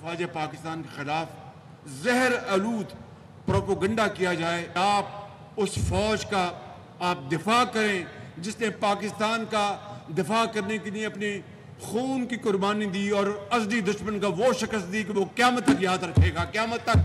अफवाज पाकिस्तान के खिलाफ जहर आलूद प्रोपोगंडा किया जाए। आप उस फौज का आप दिफा करें जिसने पाकिस्तान का दिफा करने के लिए अपने खून की कुर्बानी दी और अज़ली दुश्मन का वो शिकस्त दी कि वो क़यामत तक याद रखेगा, क़यामत तक।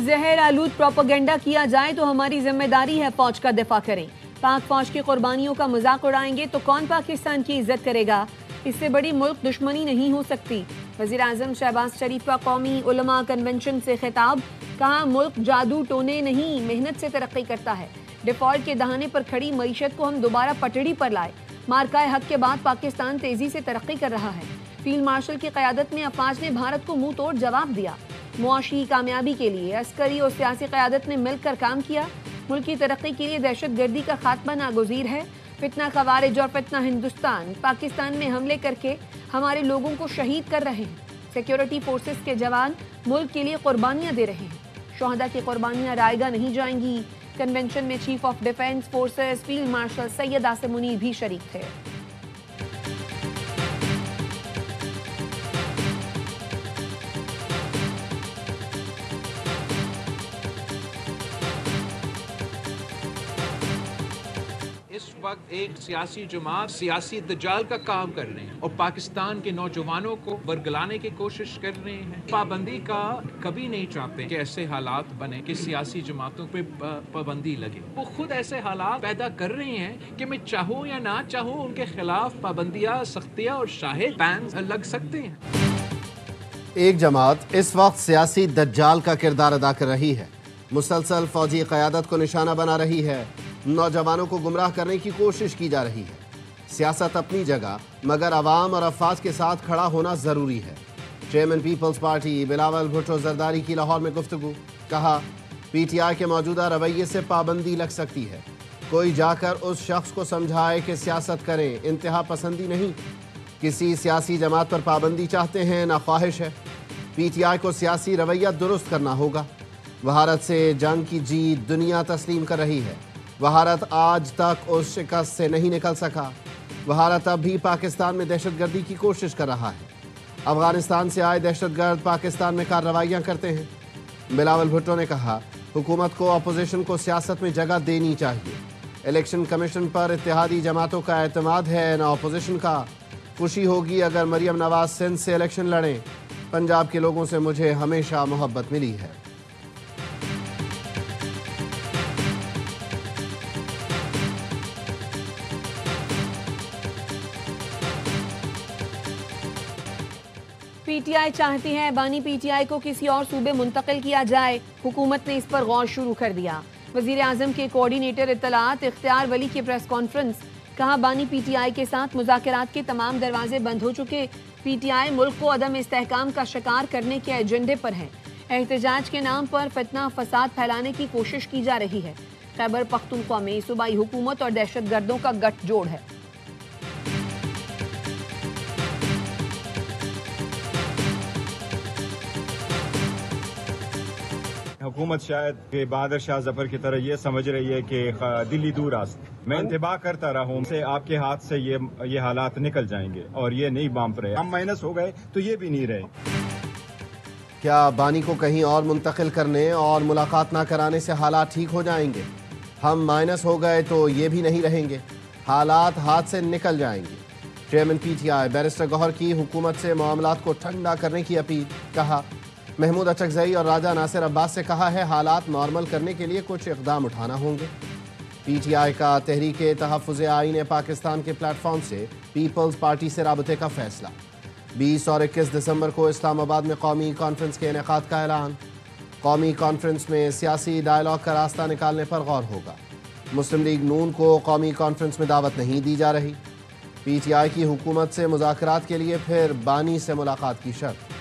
जहर आलूद प्रोपोगंडा किया जाए तो हमारी जिम्मेदारी है फौज का दिफा करें। पाक फौज की कुर्बानियों का मजाक उड़ाएंगे तो कौन पाकिस्तान की इज्जत करेगा? इससे बड़ी मुल्क दुश्मनी नहीं हो सकती। वज़ीर आज़म शहबाज शरीफ का कौमी उलमा कन्वेंशन से खिताब, कहा मुल्क जादू टोने नहीं मेहनत से तरक्की करता है। डिफॉल्ट के दहाने पर खड़ी मईशत को हम दोबारा पटड़ी पर लाए। मार्काए हक के बाद पाकिस्तान तेजी से तरक्की कर रहा है। फील्ड मार्शल की क़यादत में अफवाज ने भारत को मुंह तोड़ जवाब दिया। मुआशी कामयाबी के लिए अस्करी और सियासी क़यादत ने मिलकर काम किया। मुल्क की तरक्की के लिए दहशत गर्दी का खात्मा नागुज़ीर है। फितना खवारिज और फितना हिंदुस्तान पाकिस्तान में हमले करके हमारे लोगों को शहीद कर रहे हैं। सिक्योरिटी फोर्सेस के जवान मुल्क के लिए कुर्बानियां दे रहे हैं। शोहदा की कुर्बानियां रायगा नहीं जाएंगी। कन्वेंशन में chief of defence forces field marshal Syed Asim Munir भी शरीक थे। इस वक्त एक सियासी जमात सियासी दज्जाल का काम कर रहे हैं और पाकिस्तान के नौजवानों को वर्गलाने की कोशिश कर रहे हैं। पाबंदी का कभी नहीं चाहते कि ऐसे हालात बने कि सियासी जमातों पे पाबंदी लगे। वो खुद ऐसे हालात पैदा कर रहे हैं कि मैं चाहूँ या ना चाहूँ उनके खिलाफ पाबंदियाँ, सख्तियाँ और शाहिद बैन लग सकते हैं। एक जमात इस वक्त सियासी दज्जाल का किरदार अदा कर रही है। मुसलसल फौजी क़यादत को निशाना बना रही है। नौजवानों को गुमराह करने की कोशिश की जा रही है। सियासत अपनी जगह, मगर अवाम और अफवाज के साथ खड़ा होना ज़रूरी है। चेयरमैन पीपल्स पार्टी बिलावल भुट्टो जरदारी की लाहौर में गुफ्तगू, कहा PTI के मौजूदा रवैये से पाबंदी लग सकती है। कोई जाकर उस शख्स को समझाए कि सियासत करें, इंतहा पसंदी नहीं। किसी सियासी जमात पर पाबंदी चाहते हैं ना ख्वाहिश है। PTI को सियासी रवैया दुरुस्त करना होगा। भारत से जंग की जीत दुनिया तस्लीम कर रही है। भारत आज तक उस शिकस्त से नहीं निकल सका। भारत अब भी पाकिस्तान में दहशतगर्दी की कोशिश कर रहा है। अफगानिस्तान से आए दहशतगर्द पाकिस्तान में कार्रवाइयाँ करते हैं। बिलावल भुट्टो ने कहा हुकूमत को अपोजिशन को सियासत में जगह देनी चाहिए। इलेक्शन कमीशन पर इत्तेहादी जमातों का एतमाद है न अपोजिशन का। खुशी होगी अगर मरियम नवाज सिंध से इलेक्शन लड़ें। पंजाब के लोगों से मुझे हमेशा मोहब्बत मिली है। PTI चाहती है बानी PTI को किसी और सूबे मुंतकिल किया जाए। हुकूमत ने इस पर गौर शुरू कर दिया। वजीर आजम के कोऑर्डिनेटर इत्तलात इख्तियार वली की प्रेस कॉन्फ्रेंस, कहा बानी PTI के साथ मुज़ाकरात के तमाम दरवाजे बंद हो चुके। PTI मुल्क को अदम इस्तेहकाम का शिकार करने के एजेंडे पर है। एहतजाज के नाम पर फितना फसाद फैलाने की कोशिश की जा रही है। खैबर पख्तूनख्वा में सूबाई हुकूमत और दहशत गर्दों का गठजोड़ है। हुकूमत शायद बहादुर शाह जफर की तरह ये समझ रही है कि दिल्ली दूर रास्ता, मैं इंतबाह करता रहा हूँ से आपके हाथ से ये हालात निकल जाएंगे और ये नहीं बांप रहे। हम माइनस हो गए तो ये भी नहीं रहे। क्या बानी को कहीं और मुंतकिल करने और मुलाकात ना कराने से हालात ठीक हो जाएंगे? हम माइनस हो गए तो ये भी नहीं रहेंगे, हालात हाथ से निकल जाएंगे। चेयरमैन PTI बैरिस्टर गौहर की हुकूमत से मामलात को ठंडा करने की अपील, कहा महमूद अचकजई और राजा नासिर अब्बास से कहा है हालात नॉर्मल करने के लिए कुछ इक़दाम उठाना होंगे। PTI का तहरीके तहफ़्फ़ुज़े आईन पाकिस्तान के प्लेटफॉर्म से पीपल्स पार्टी से राबते का फैसला। 20 और 21 दिसंबर को इस्लामाबाद में कौमी कॉन्फ्रेंस के इनेकाद का ऐलान। कौमी कॉन्फ्रेंस में सियासी डायलॉग का रास्ता निकालने पर गौर होगा। मुस्लिम लीग नून को कौमी कॉन्फ्रेंस में दावत नहीं दी जा रही। PTI की हुकूमत से मुज़ाकरात के लिए फिर बानी से मुलाकात की शर्त।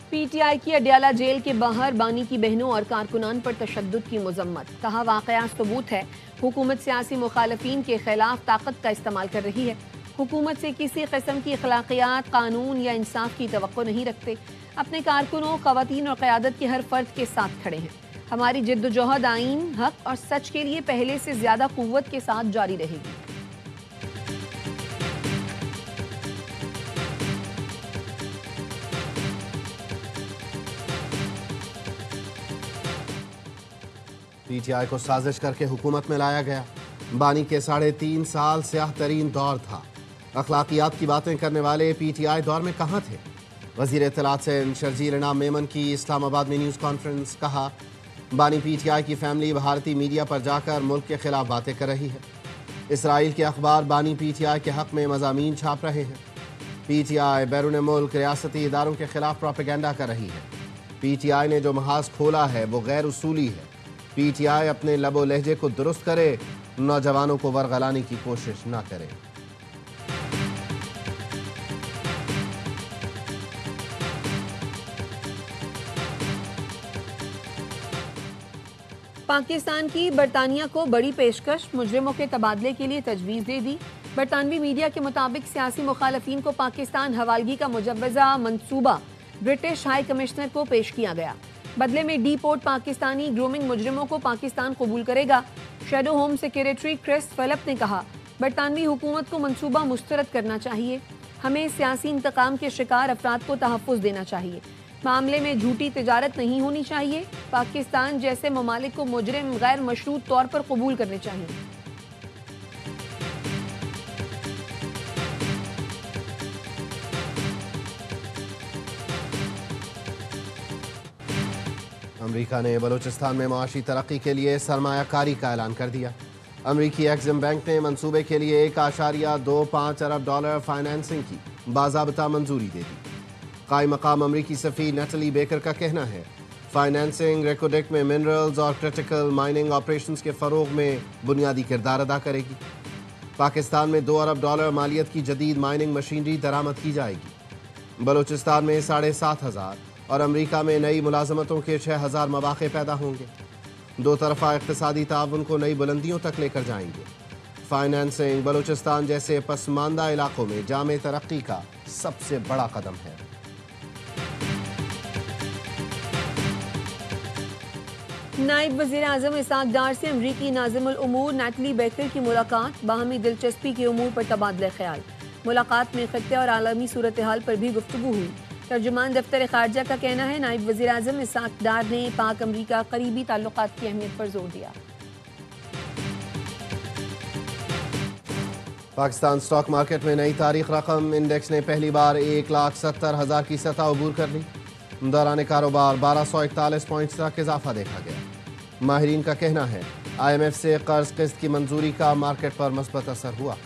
PTI की अडयाला जेल के बाहर बानी की बहनों और कारकुनान पर तशद्दुद की मजम्मत, कहा वाक़या सबूत है हुकूमत सियासी मुखालफीन के खिलाफ ताकत का इस्तेमाल कर रही है। हुकूमत से किसी किस्म की अखलाकियात, कानून या इंसाफ की तवक्को नहीं रखते। अपने कारकुनों, ख़वातीन और क़यादत के हर फर्द के साथ खड़े हैं। हमारी जिद्दोजहद आईन, हक और सच के लिए पहले से ज्यादा कुव्वत के साथ जारी रहेगी। पीटीआई को साजिश करके हुकूमत में लाया गया। बानी के 3.5 साल स्याह तरीन दौर था। अखलाकियात की बातें करने वाले पीटीआई दौर में कहाँ थे? वजीर इत्तलात सिंध शर्जील इनाम मेमन की इस्लामाबाद में न्यूज़ कॉन्फ्रेंस। कहा, बानी पीटीआई की फैमिली भारतीय मीडिया पर जाकर मुल्क के खिलाफ बातें कर रही है। इसराइल के अखबार बानी पीटीआई के हक में मज़ामीन छाप रहे हैं। पीटीआई बैरून मुल्क रियासती इदारों के खिलाफ प्रोपेगेंडा कर रही है। पीटीआई ने जो महाज खोला है वो गैर उसूली है। पीटीआई अपने लबो लहजे को दुरुस्त करे, नौजवानों को वरगलाने की कोशिश न करे। पाकिस्तान की बरतानिया को बड़ी पेशकश, मुजरिमों के तबादले के लिए तजवीज़ दे दी। बरतानवी मीडिया के मुताबिक सियासी मुखालफिन को पाकिस्तान हवालगी का मुजव्वज़ा मंसूबा ब्रिटिश हाई कमिश्नर को पेश किया गया। बदले में डीपोर्ट पाकिस्तानी ग्रूमिंग मुजरिमों को पाकिस्तान कबूल करेगा। Shadow home secretary Chris Philp ने कहा, बरतानवी हुकूमत को मंसूबा मुस्तरद करना चाहिए। हमें सियासी इंतकाम के शिकार अफराद को तहफ़्फ़ुज़ देना चाहिए। मामले में झूठी तिजारत नहीं होनी चाहिए। पाकिस्तान जैसे ममालिक को मुजरिम गैर मशरूत तौर पर कबूल करने चाहिए। अमेरिका ने बलूचिस्तान में माशी तरक्की के लिए सरमायाकारी का ऐलान कर दिया। अमेरिकी एक्सिम बैंक ने मंसूबे के लिए $1.25 अरब फाइनेंसिंग की बाज़ाब्ता मंजूरी दे दी। कायम मकाम अमरीकी सफ़ीर नैटली बेकर का कहना है, फाइनेंसिंग रेकोडेक में मिनरल्स और क्रिटिकल माइनिंग ऑपरेशंस के फ़रोग में बुनियादी किरदार अदा करेगी। पाकिस्तान में $2 अरब मालियत की जदीद माइनिंग मशीनरी दरामद की जाएगी। बलूचिस्तान में 7,500 और अमेरिका में नई मुलाजमतों के 6,000 मौक़े पैदा होंगे। दो तरफ़ा इक़्तिसादी ताउन को नई बुलंदियों तक लेकर जाएंगे। फाइनेंसिंग बलूचिस्तान जैसे पसमानदा इलाकों में जामे तरक्की का सबसे बड़ा कदम है। नायब वज़ीर आज़म इसाक डार से अमरीकी नाज़िमुल उमूर नैटली बेकर की मुलाकात, बाहमी दिलचस्पी के उमूर पर तबादला ख्याल। मुलाकात में खत्ते और आलमी सूरत हाल पर भी गुफ्तगू हुई। तर्जुमान दफ्तर खारजा का कहना है, नायब वज़ीर आज़म इसाक डार ने पाक अमरीका करीबी ताल्लुकात की अहमियत पर जोर दिया। पाकिस्तान स्टॉक मार्केट में नई तारीख रकम, इंडेक्स ने पहली बार 1,70,000 की सतह अबूर कर ली। दौरान कारोबार 1241 पॉइंट्स तक इजाफा देखा गया। माहिरीन का कहना है, IMF से कर्ज किस्त की मंजूरी का मार्केट पर मस्बत असर हुआ।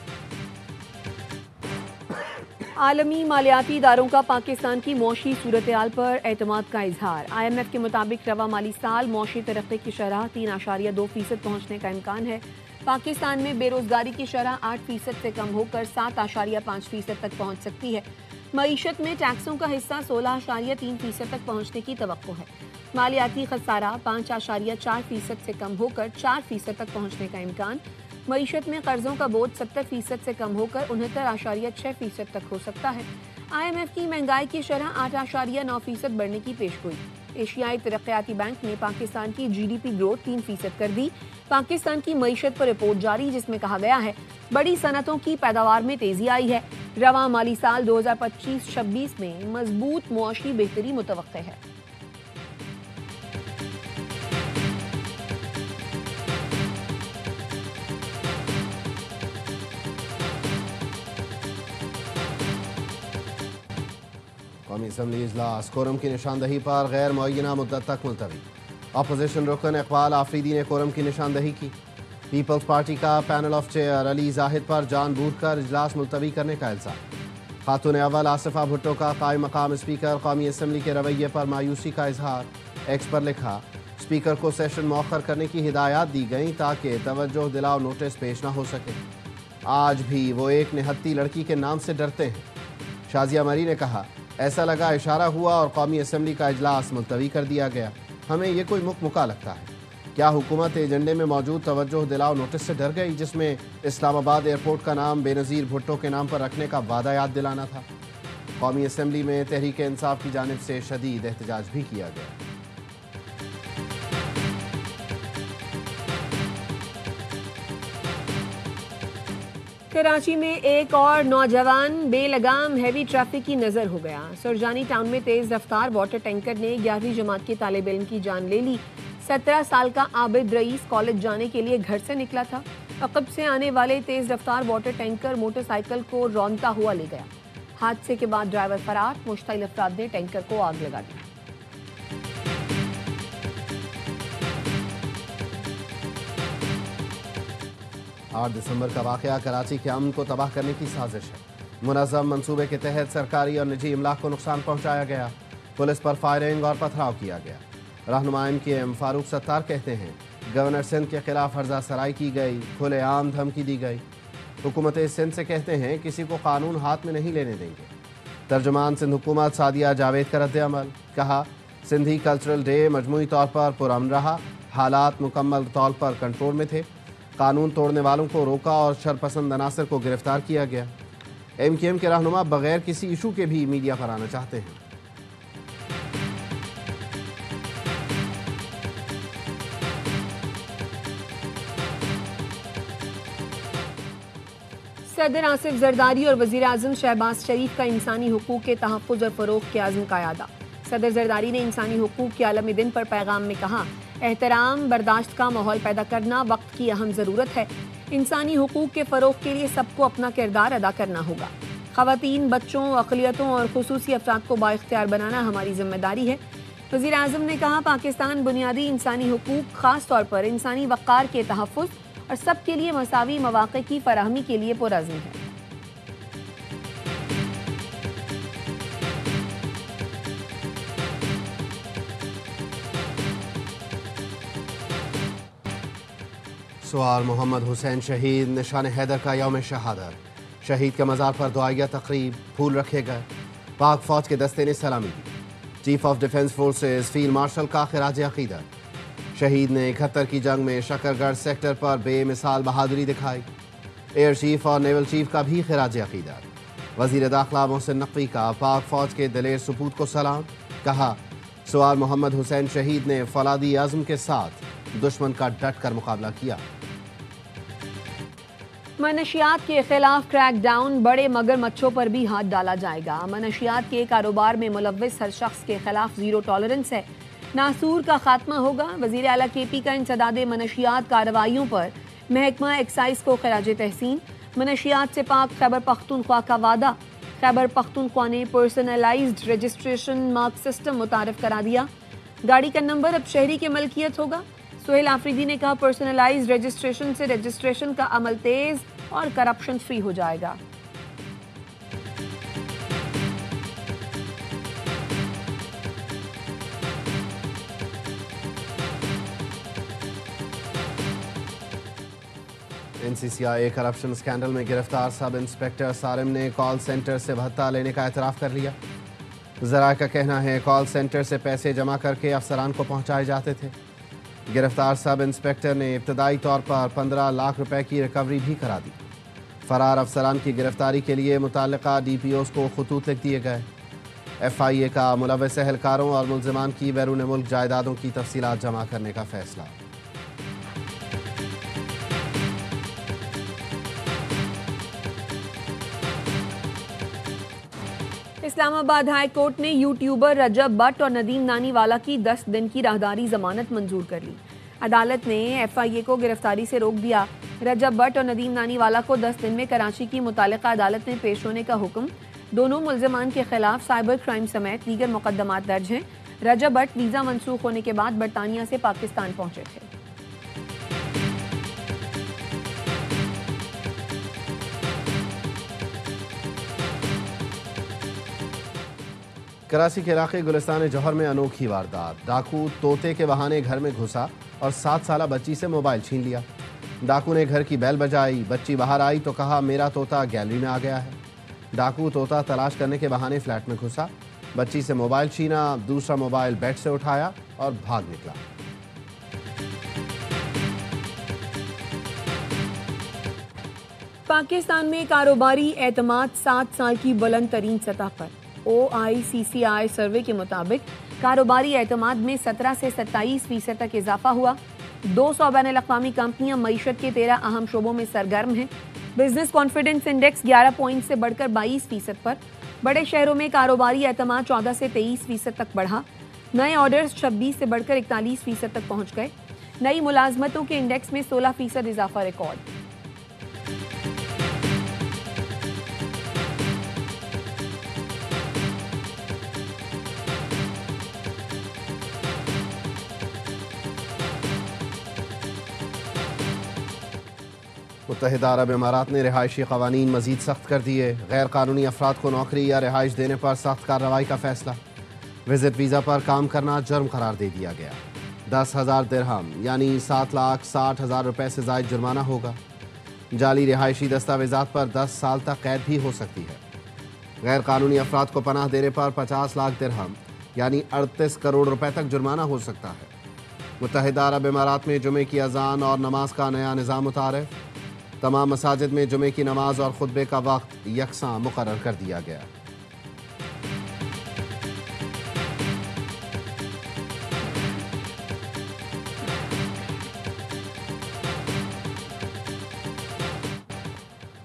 आलमी मालियाती इदारों का पाकिस्तान की मौशी सूरत-ए-हाल पर एतमाद का इजहार। IMF के मुताबिक रवा माली साल मौशी तरक्की की शरह 3.2% पहुँचने का इम्कान है। पाकिस्तान में बेरोजगारी की शरह 8% से कम होकर 7.5% तक पहुँच सकती है। मईशत में टैक्सों का हिस्सा 16.3% तक पहुँचने की तवक्को है। मालियाती खसारा 5.4% से कम होकर 4% तक पहुँचने का इम्कान। मईशत में कर्जों का बोझ 70% से कम होकर 69.6% तक हो सकता है। IMF की महंगाई की शरह 8.9% बढ़ने की पेशगोई। एशियाई तरक्याती बैंक ने पाकिस्तान की GDP ग्रोथ 3% कर दी। पाकिस्तान की मईशत पर रिपोर्ट जारी, जिसमें कहा गया है, बड़ी सनतों की पैदावार में तेजी आई है। रवा माली साल 2025-26 में मजबूत मुआशी बेहतरी मुतवक्के है। कौमी असम्बली इजलास कोरम की निशानदही पर गैर मुअय्यना मुद्दत तक मुलतवी। अपोजिशन रुकन इकबाल आफरीदी ने कोरम की निशानदही की। पीपल्स पार्टी का panel of chair Ali Zahid पर जान बूझ कर इजलास मुलतवी करने का इल्जाम। खातून अव्वल आसिफा भुट्टो का कायम मकाम स्पीकर कौमी असम्बली के रवैये पर मायूसी का इजहार। एक्स पर लिखा, स्पीकर को सेशन मौखर करने की हिदायत दी गई ताकि तवज्जो दिलाओ नोटिस पेश न हो सके। आज भी वो एक निहत्ती लड़की के नाम से डरते हैं। शाजिया मरी ने कहा, ऐसा लगा इशारा हुआ और कौमी असम्बली का इजलास मुलतवी कर दिया गया। हमें ये कोई मुक्का लगता है। क्या हुकूमत एजेंडे में मौजूद तवज्जो दिलाओ नोटिस से डर गई, जिसमें इस्लामाबाद एयरपोर्ट का नाम बेनज़ीर भुट्टो के नाम पर रखने का वादा याद दिलाना था। कौमी असम्बली में तहरीक इंसाफ की जानिब से शदीद एहतजाज भी किया गया। کراچی میں ایک اور نوجوان بے لگام ہیوی ٹریفک کی نظر ہو گیا۔ سرجانی ٹاؤن میں تیز رفتار واٹر ٹینکر نے 11ویں جماعت کے طالب علم کی جان لے لی۔ 17 سال کا عابد رئیس کالج جانے کے لیے گھر سے نکلا تھا۔ عقب سے آنے والے تیز رفتار واٹر ٹینکر موٹر سائیکل کو رونتا ہوا لے گیا۔ حادثے کے بعد ڈرائیور فرار، مشتعل افراد نے ٹینکر کو آگ لگا دی۔ 8 دسمبر کا واقعہ کراچی کے امن کو تباہ کرنے کی سازش ہے۔ منظم منصوبے کے تحت سرکاری اور نجی املاک کو نقصان پہنچایا گیا۔ پولیس پر فائرنگ اور پتھراؤ کیا گیا۔ رہنما MKM فاروق ستار کہتے ہیں گورنر سندھ کے خلاف ہرزہ سرائی کی گئی، کھلے عام دھمکی دی گئی۔ حکومت سندھ سے کہتے ہیں کسی کو قانون ہاتھ میں نہیں لینے دیں گے۔ ترجمان سندھ حکومت سعدیہ جاوید کا رد عمل، کہا سندھی کلچرل ڈے مجموعی طور پر پرامن رہا، حالات مکمل طور پر کنٹرول میں تھے، قانون توڑنے والوں کو روکا اور شرپسند عناصر کو گرفتار کیا گیا۔ MKM کے رہنما بغیر کسی ایشو کے بھی میڈیا پر آنا چاہتے ہیں۔ صدر آصف زرداری اور وزیر اعظم شہباز شریف کا انسانی حقوق کے تحفظ اور فروغ کے عزم کا اعادہ۔ صدر زرداری نے انسانی حقوق کے عالمی دن پر پیغام میں کہا احترام برداشت کا ماحول پیدا کرنا وقت کی اہم ضرورت ہے۔ انسانی حقوق کے فروغ کے لیے سب کو اپنا کردار ادا کرنا ہوگا۔ خواتین، بچوں، اقلیتوں اور خصوصی افراد کو بااختیار بنانا ہماری ذمہ داری ہے۔ وزیر اعظم نے کہا پاکستان بنیادی انسانی حقوق، خاص طور پر انسانی وقار کے تحفظ اور سب کے لیے مساوی مواقع کی فراہمی کے لیے پرعزم ہے۔ سوال محمد حسین شہید نشان حیدر کا یوم شہادت، شہید کے مزار پر دعائیہ تقریب، پھول رکھے گئے، پاک فوج کے دستے نے سلامی دی، chief of defence forces field marshal کا خراج عقیدت، شہید نے 71 کی جنگ میں شکر گڑھ سیکٹر پر بے مثال بہادری دکھائی، ایئر چیف اور نیول چیف کا بھی خراج عقیدت، وزیر داخلہ محسن نقوی کا پاک فوج کے دلیر سپوت کو سلام، کہا سوال محمد حسین شہید نے فولادی عزم کے ساتھ دشمن کا ڈٹ کر مقابلہ کیا۔ منشیات کے خلاف کریک ڈاؤن، بڑے مگر مچھوں پر بھی ہاتھ ڈالا جائے گا۔ منشیات کے کاروبار میں ملوث ہر شخص کے خلاف زیرو ٹالرنس ہے، ناسور کا خاتمہ ہوگا۔ وزیر اعلیٰ KP کا انسداد منشیات کارروائیوں پر محکمہ ایکسائز کو خراج تحسین۔ منشیات سے پاک خیبر پختونخوا کا وعدہ، خیبر پختونخوا نے پرسنلائزڈ رجسٹریشن مارک سسٹم متعارف کرا دیا۔ گاڑی کا نمبر اب شہری کی ملکیت ہوگا۔ سہیل آفریدی نے کہا پرسنلائزڈ رجسٹریشن سے رجسٹریشن کا عمل تیز اور کرپشن فری ہو جائے گا۔ NCCI کرپشن اسکینڈل میں گرفتار سب انسپیکٹر سارم نے کال سینٹر سے بھتہ لینے کا اعتراف کر لیا۔ ذرائع کا کہنا ہے کال سینٹر سے پیسے جمع کر کے افسران کو پہنچائے جاتے تھے۔ گرفتار سب انسپیکٹر نے ابتدائی طور پر 15 لاکھ روپے کی ریکوری بھی کرا دی۔ فرار افسران کی گرفتاری کے لیے متعلقہ DPOs کو خطوط لکھ دیے گئے۔ FIA کا ملوث اہلکاروں اور ملزمان کی بیرون ملک جائیدادوں کی تفصیلات جمع کرنے کا فیصلہ۔ اسلام آباد ہائی کورٹ نے یوٹیوبر رجب بٹ اور ندیم نانی والا کی 10 دن کی راہداری ضمانت منظور کر لی۔ عدالت نے FIA کو گرفتاری سے روک دیا۔ رجب بٹ اور ندیم نانی والا کو 10 دن میں کراچی کی متعلقہ عدالت میں پیش ہونے کا حکم۔ دونوں ملزمان کے خلاف سائبر کرائم سمیت دیگر مقدمات درج ہیں۔ رجب بٹ ویزا منسوخ ہونے کے بعد برطانیہ سے پاکستان پہنچے تھے۔ کراچی کے علاقے گلستان جوہر میں انوکھی واردات، ڈاکو طوطے کے بہانے گھر میں گھسا اور 7 سالہ بچی سے موبائل چھین لیا۔ ڈاکو نے گھر کی بیل بجائی، بچی باہر آئی تو کہا میرا طوطا گیلری میں آ گیا ہے۔ ڈاکو طوطا تلاش کرنے کے بہانے فلیٹ میں گھسا، بچی سے موبائل چھینا، دوسرا موبائل بیڈ سے اٹھایا اور بھاگ نکلا۔ پاکستان میں کاروباری اعتماد 7 سال کی بلند ترین سطح پر۔ OICCI سروے کے مطابق کاروباری اعتماد میں 17 سے 27% تک اضافہ ہوا۔ 200 بین الاقوامی کمپنیاں معیشت کے 13 اہم شعبوں میں سرگرم ہیں۔ बिजनेस कॉन्फिडेंस इंडेक्स 11 पॉइंट से बढ़कर 22% पर। बड़े शहरों में कारोबारी एतमाद 14 से 23% तक बढ़ा। नए ऑर्डर्स 26 से बढ़कर 41% तक पहुंच गए। नई मुलाजमतों के इंडेक्स में 16% इजाफा रिकॉर्ड। मुत्तहिदा अरब इमारात ने रिहायशी क़वानीन मज़ीद सख्त कर दिए। गैर कानूनी अफराद को नौकरी या रिहाइश देने पर सख्त कार्रवाई का फैसला। विजिट वीज़ा पर काम करना जुर्म करार दे दिया गया। 10,000 दिरहम यानी 7,60,000 रुपये से ज़ायद जुर्माना होगा। जाली रिहायशी दस्तावेज़ात पर 10 साल तक कैद भी हो सकती है। गैर कानूनी अफराद को पनाह देने पर 50 लाख दिरहम यानी 38 करोड़ रुपए तक जुर्माना हो सकता है। मुत्तहिदा अरब इमारात में जुमे की अजान और नमाज का नया निज़ाम मुतारिफ। तमाम मसाजिद में जुमे की नमाज और खुतबे का वक्त यकसां मुकर्रर कर दिया गया।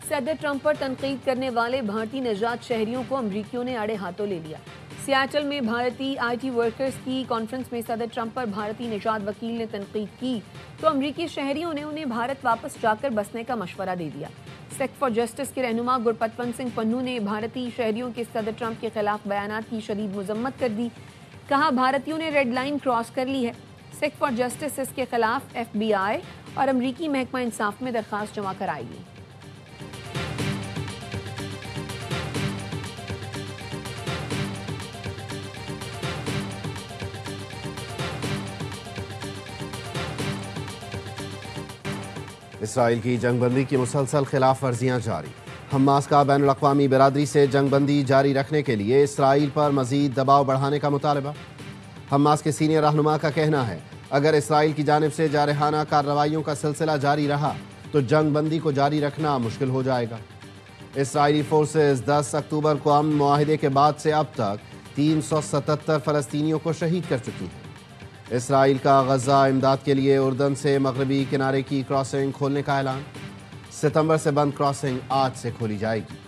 सदर ट्रंप पर तनकीद करने वाले भारतीय नजात शहरियों को अमरीकियों ने आड़े हाथों ले लिया। सियाटल में भारतीय IT वर्कर्स की कॉन्फ्रेंस में सदर ट्रंप पर भारतीय निजात वकील ने तनकीद की तो अमरीकी शहरियों ने उन्हें भारत वापस जाकर बसने का मशवरा दे दिया। सेक फॉर जस्टिस के रहनुमा गुरपतवंत सिंह पन्नू ने भारतीय शहरियों के सदर ट्रंप के खिलाफ बयानात की शदीद मजम्मत कर दी। कहा, भारतीयों ने रेड लाइन क्रॉस कर ली है। सेक फॉर जस्टिस इसके खिलाफ FBI और अमरीकी महकमा इंसाफ में दरख्वास्त जमा कराएगी। इसराइल की जंगबंदी की मुसलसल खिलाफ वर्जियाँ जारी। हमास का बैनुल अक़वामी बिरादरी से जंगबंदी जारी रखने के लिए इसराइल पर मज़ीद दबाव बढ़ाने का मुतालबा। हमास के सीनियर रहनुमा का कहना है, अगर इसराइल की जानिब से जारहाना कार्रवाइयों का सिलसिला जारी रहा तो जंगबंदी को जारी रखना मुश्किल हो जाएगा। इसराइली फोर्सेस 10 अक्टूबर को अमन मुआहिदे के बाद से अब तक 377 फ़लस्तीनियों को शहीद कर चुकी हैं। इसराइल का गज़ा इमदाद के लिए उर्दन से मगरबी किनारे की क्रॉसिंग खोलने का ऐलान। सितंबर से बंद क्रॉसिंग आज से खोली जाएगी।